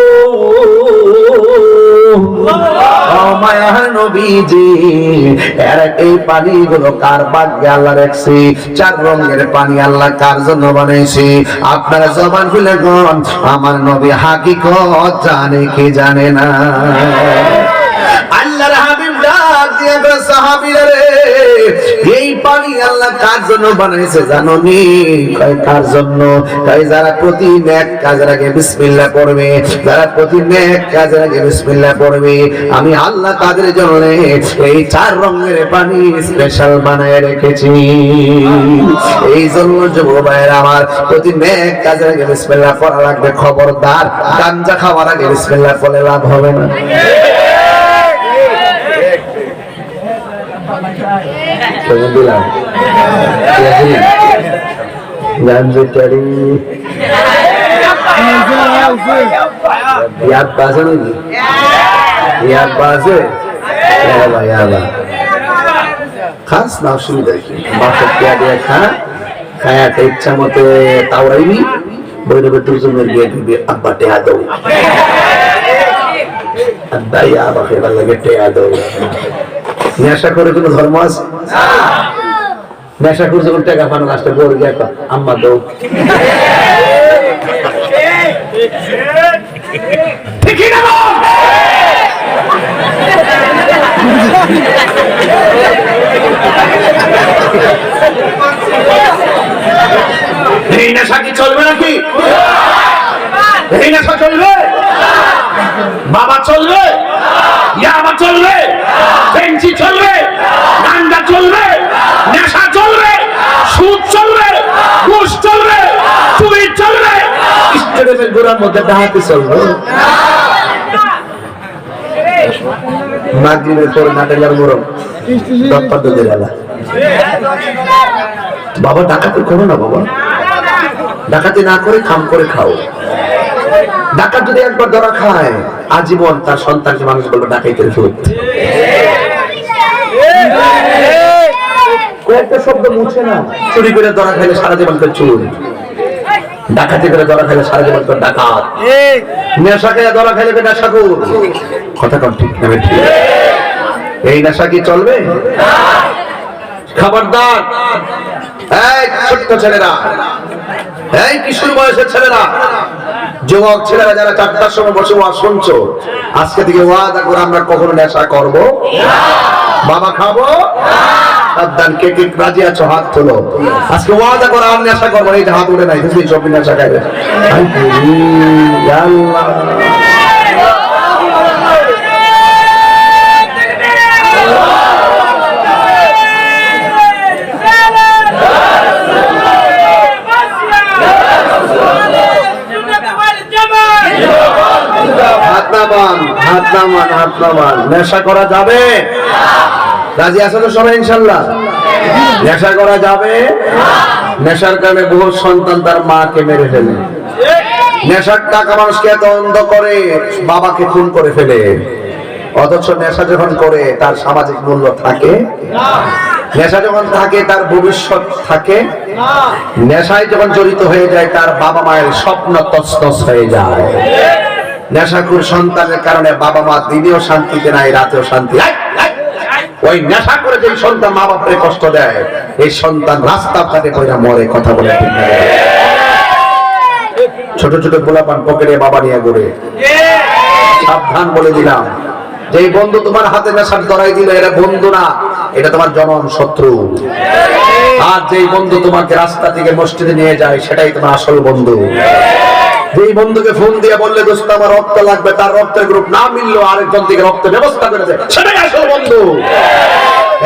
Speaker 2: ও মায়ার নবীজি, এর এই পানিগুলো কার ভাগ্যে আল্লাহ রাখছে? 4 রঙের পানি আল্লাহ কার জন্য বানাইছে? আপনারা জবান খুলে কোন, আমার নবী হাকিকত জানে কি জানে না? আল্লাহর হাবিব ডাক দিয়ে সাহাবীরা রে, এই পানি আল্লাহ কার জন্য বানাইছে জানো নি? কার জন্য? যারা প্রতি নেক কাজের আগে বিসমিল্লাহ পড়বে, যারা প্রতি নেক কাজের আগে বিসমিল্লাহ পড়বে, আমি আল্লাহ তাদের জন্য এই 4 রঙের পানি স্পেশাল বানায় রেখেছি। এই জন্য যুবক ভাইরা আমার, প্রতি নেক কাজের আগে বিসমিল্লাহ পড়া লাগবে। খবরদার গাঞ্জা খাওয়ার আগে বিসমিল্লাহ পড়লে লাভ হবে না। দিলাম গাঞ্জাটারি ইয়াদ বাজে নাকি? ইয়াদ বাজে খাস না, অসুবিধা কি? বাসা পেয়া দিয়ে খায়াটা ইচ্ছা মতো তাওরাইবি, বৈরবে দুজনের গিয়ে দিবি আব্বা টেয়া দৌ, আব্বা ইয়া বাপে ভাল লাগে টেয়া দৌ। নেশা করে কোনো ধর্ম আছে? নেশা করে যখন টাকা পানো লাস্টে বলে গিয়ে আম্মা দৌ। ঠিকই না? এই নেশা কি চলবে নাকি? এই নেশা চলবে? বাবা চলবে? ইয়াবা চলবে? বেঞ্চি চলবে? গাঞ্জা চলবে? নেশা চলবে? সুদ চলবে? ঘুষ চলবে? চুরি চলবে? স্টেডিয়ামের গোড়ার মধ্যে ডাহাতি চলবে? মাগরিবের পর নাটেলার মোড় বাবা ডাকাতি করো না বাবা, ডাকাতি না করে কাম করে খাও। ডাকাত যদি একবার ধরা খায় আজীবন তার সন্তানকে মানুষ বলবে ডাকাইতের ভূত। কয়েকটা শব্দ মুছে না। চুরি করে ধরা খাইলে সারা জীবন করে চুর, ডাকাতি করে ধরা খাইলে সারা জীবন করে ডাকাত, নেশা খেয়ে ধরা খাইলে নেশাখোর। কথা কম ঠিক না? এই নেশা কি চলবে? খবরদার এই ছোট্ট ছেলেরা, এই কিশোর বয়সের ছেলেরা, যুবক ছেলেরা যারা 4টার সময় বসে ওয়াজ শুনছো, আজকে থেকে ওয়াদা করে আমরা কখনো নেশা করব না। বাবা খাবো সাবধান। কে কে রাজি আছো হাত তোলো। আজকে ওয়াদা করে আর নেশা করবো না। এই হাত উঠে নাই, তুমি সব নেশা খাইবে। আল্লাহ হাত নামান। নেশা করা যাবে? রাজি আছো তো সবাই ইনশাল্লাহ? নেশা করা যাবে? নেশার কারণে বহু সন্তান তার মাকে মেরে ফেলে। নেশার টাকা মানুষকে এত অন্ধ করে, বাবাকে খুন করে ফেলে। অথচ নেশা যখন করে তার সামাজিক মূল্য থাকে না। নেশা যখন থাকে তার ভবিষ্যৎ থাকে না। নেশায় যখন জড়িত হয়ে যায় তার বাবা মায়ের স্বপ্ন তছনছ হয়ে যায়। নেশাখোর সন্তানের কারণে বাবা মা দিনেও শান্তিতে নাই, রাতেও শান্তি। ওই নেশা করে যে সন্তান মা বাপরে কষ্ট দেয়, এই সন্তান রাস্তা ঘাটে পয়রা মরে। কথা বলে ঠিক না? ছোট ছোট গোলাপান পকেটে বাবা নিয়ে ঘুরে। সাবধান বলে দিলাম, যেই বন্ধু তোমার হাতে নেশার ধরাই দিল, এটা বন্ধু না, এটা তোমার জনম শত্রু। আর যেই বন্ধু তোমাকে রাস্তা থেকে মসজিদে নিয়ে যায়, সেটাই তোমার আসল বন্ধু। যেই বন্ধুকে ফোন দিয়ে বললে দোস্ত আমার রক্ত লাগবে, তার রক্তের গ্রুপ না মিললো আরেকজন থেকে রক্ত ব্যবস্থা করেছে, সেটাই আসল বন্ধু।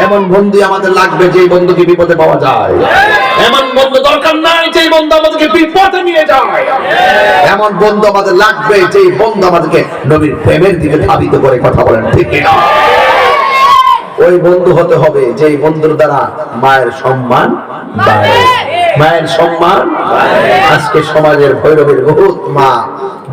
Speaker 2: এমন বন্ধু আমাদের লাগবে যেই বন্ধুকে বিপদে পাওয়া যায়। এমন বন্ধু দরকার নাই যেই বন্ধু আমাদেরকে বিপদে নিয়ে যায়। এমন বন্ধু আমাদের লাগবে যেই বন্ধু আমাদেরকে নবীর প্রেমের দিকে ধাবিত করে। কথা বলেন ঠিক না? ওই বন্ধু হতে হবে যেই বন্ধুর দ্বারা মায়ের সম্মান বাড়ে। মায়ের সম্মান আজকে সমাজের ভৈরবের বহুত মা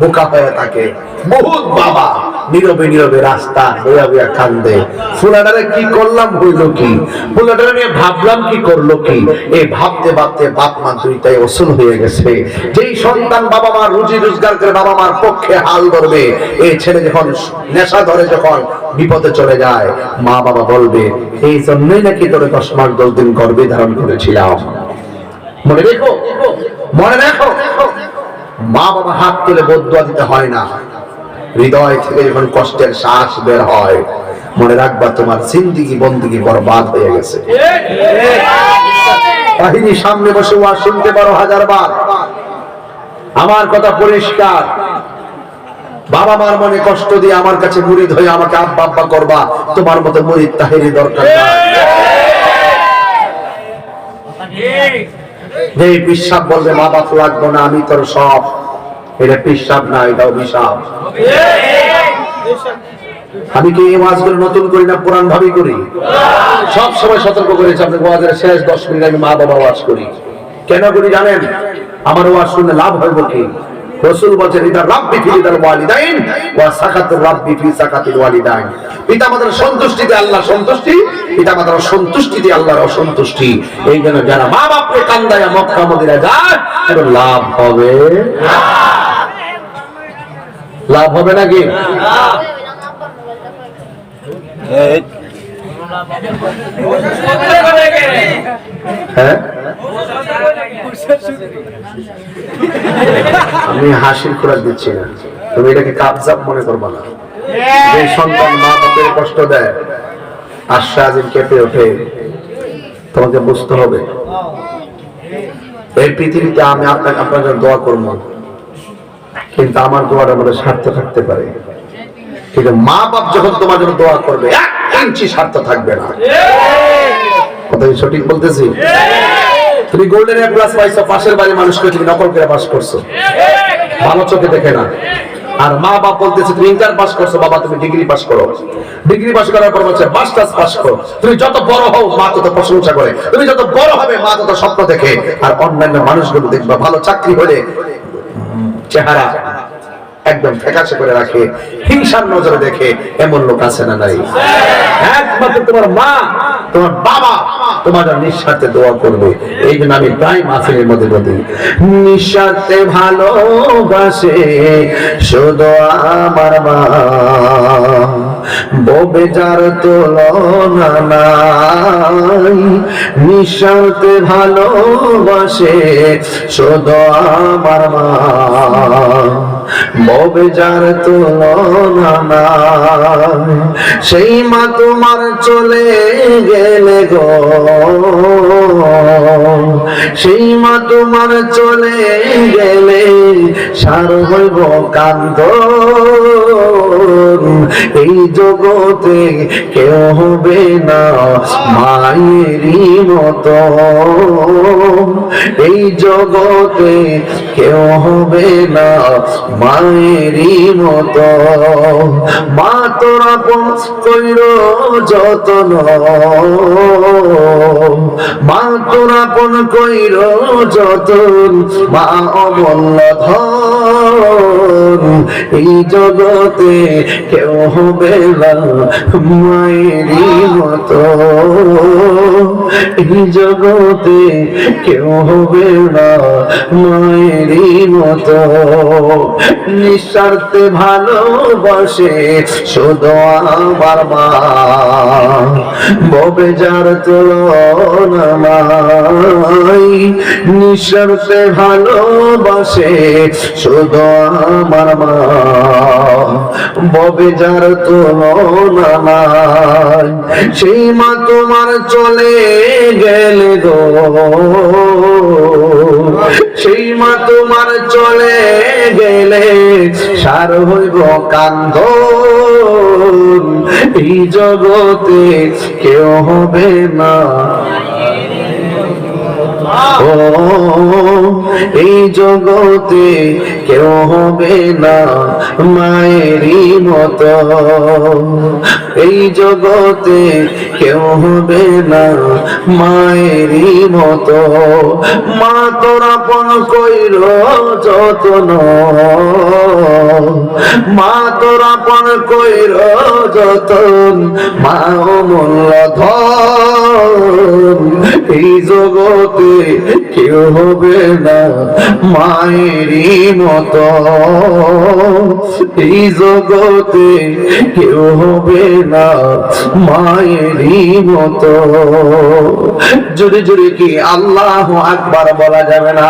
Speaker 2: বোকা হয়ে থাকে, বহুত বাবা নীরবে নীরবে রাস্তা বইয়া বইয়া কান্দে। ফুলাটারে কি করলাম হইল কি, ফুলাটারে নিয়ে ভাবলাম কি করলো কি। এই ভাবতে ভাবতে বাপ মা দুইটাই অসুল হয়ে গেছে। যেই সন্তান বাবা মা রুজি রোজগার করে বাবা মার পক্ষে হাল ধরবে, এই ছেলে যখন নেশা ধরে যখন বিপদে চলে যায়, মা বাবা বলবে এই জন্যই নাকি তোরে 10 মাস 10 দিন গর্ভে ধারণ করেছিলাম। মনে রেখো, মনে রাখো, মা বাবা হাত তুলে বদদুয়া দিতে হয় না। হৃদয় থেকে যখন কষ্টের শ্বাস বের হয়,
Speaker 1: মনে রাখবা তোমার জিন্দেগি বন্দেগি বরবাদ হয়ে গেছে। কাহিনী সামনে বসে ওয়াজ শুনতে পারো 1000 বার, আমার কথা পরিষ্কার। বাবা মার মনে কষ্ট দিয়ে আমার কাছে মুরিদ হয়ে আমাকে আব্বা আব্বা করবা, তোমার মতো মুরিদ তাহেরি দরকার নাই। যে পিসাব বলবে মা বাপ লাগবো না, আমি তোর সব, এটা পিসাব না, এটা অভিশাপ। আমি কি এই ওয়াজগুলো নতুন করি না পুরান ভাবেই করি? সব সময় সতর্ক করেছি আপনি ওয়াজের শেষ 10 মিনিট আমি মা বাবা ওয়াজ করি। কেন করি জানেন? আমার ওয়াজ শুনলে লাভ হইব কি? রাসূল বলেন ইদা রাব্বি ফি রিদাল ওয়ালিদাইন ওয়া সাকাতুর রাব্বি ফি সাকাতিল ওয়ালিদাইন। পিতামাতার সন্তুষ্টিতে আল্লাহর সন্তুষ্টি, পিতামাতার অসন্তুষ্টিতে আল্লাহর অসন্তুষ্টি। এই জন্য যারা মা বাপকে কান্দায়া মক্কা মদিনা যায় এর লাভ হবে না। লাভ হবে নাকি? হ্যাঁ, আমি হাসির খোরাক দিচ্ছি না, তুমি এটাকে কাবজাব মনে করবা না। যে সন্তান মা বাপের কষ্ট দেয় আর সারাদিন কেঁপে ওঠে, তোমাকে বুঝতে হবে এই পৃথিবীতে আমি আপনার জন্য দোয়া করবো, কিন্তু আমার দোয়ার মধ্যে স্বার্থ থাকতে পারে, কিন্তু মা বাপ যখন তোমার জন্য দোয়া করবে 1 ইঞ্চি স্বার্থ থাকবে না। কথা সঠিক বলতেছি? তুমি গোল্ডেন এ প্লাস পাইছো, পাশের বাড়ির মানুষকে তুমি নকল করে পাস করছো, ভালো চোখে দেখে না। আর মা বাপ বলতেছে তুমি ইন্টার পাস করছো, বাবা তুমি ডিগ্রি পাস করো। ডিগ্রি পাস করার পর বলছে মাস্টার্স পাস করো। তুমি যত বড় হও মা তত প্রশংসা করে, তুমি যত বড় হবে মা তত স্বপ্ন দেখে। আর অন্যান্য মানুষগুলো দেখবা ভালো চাকরি হলে চেহারা একদম ফ্যাকাশে করে রাখে, হিংসার নজরে দেখে। এমন লোক আছে না নাই? একমাত্র তোমার মা তোমার বাবা তোমার নিঃস্বার্থে দোয়া করবে। এই জন্য আমি প্রায় মাহফিলের মধ্যে বলি, নিঃস্বার্থে ভালোবাসে শুধু আমার মা, ববে যার তুলনা নাই। নিঃস্বার্থে ভালোবাসে শুধু আমার মা, ববে যার তুলনা নাই। সেই মা তোমার চলে গেলে গো, সেই মা তোমার চলে গেলে সার হইব কান্দ। এই জগতে কেউ হবে না মায়েরই মতো, এই জগতে কেউ হবে না মায়েরই মতো। মা তোরা কইর যতন, মা তোরা কইর যতন, মা অমূল্য ধন। এই জগতে কেউ হবে না মায়েরই মতো, এই জগতে কেউ হবে না মায়েরই মতো। নিঃস্বার্থে ভালোবাসে শুধু আমার মা, ববে যার তুলনা নাই। নিঃস্বার্থে ভালোবাসে শুধু আমার মা, ববে যার তুলনা নাই। সেই মা তোমার চলে গেলে গো, সেই মা তোমার চলে গেলে সার হইব কান্দ। এই জগতে কেউ হবে না, ও এই জগতে কেউ হবে না মায়েরই মতো, এই জগতে কেউ হবে না মায়েরই মতো। মা তোরা পন কইর যতন, মা তোরা পন কইর যতন, মা অমূল্য ধন। এই জগতে কেউ হবে না মায়েরই মতো, এই জগতে কেউ হবে না মায়েরই মতো। জোরে জোরে কি আল্লাহু আকবার বলা যাবে না?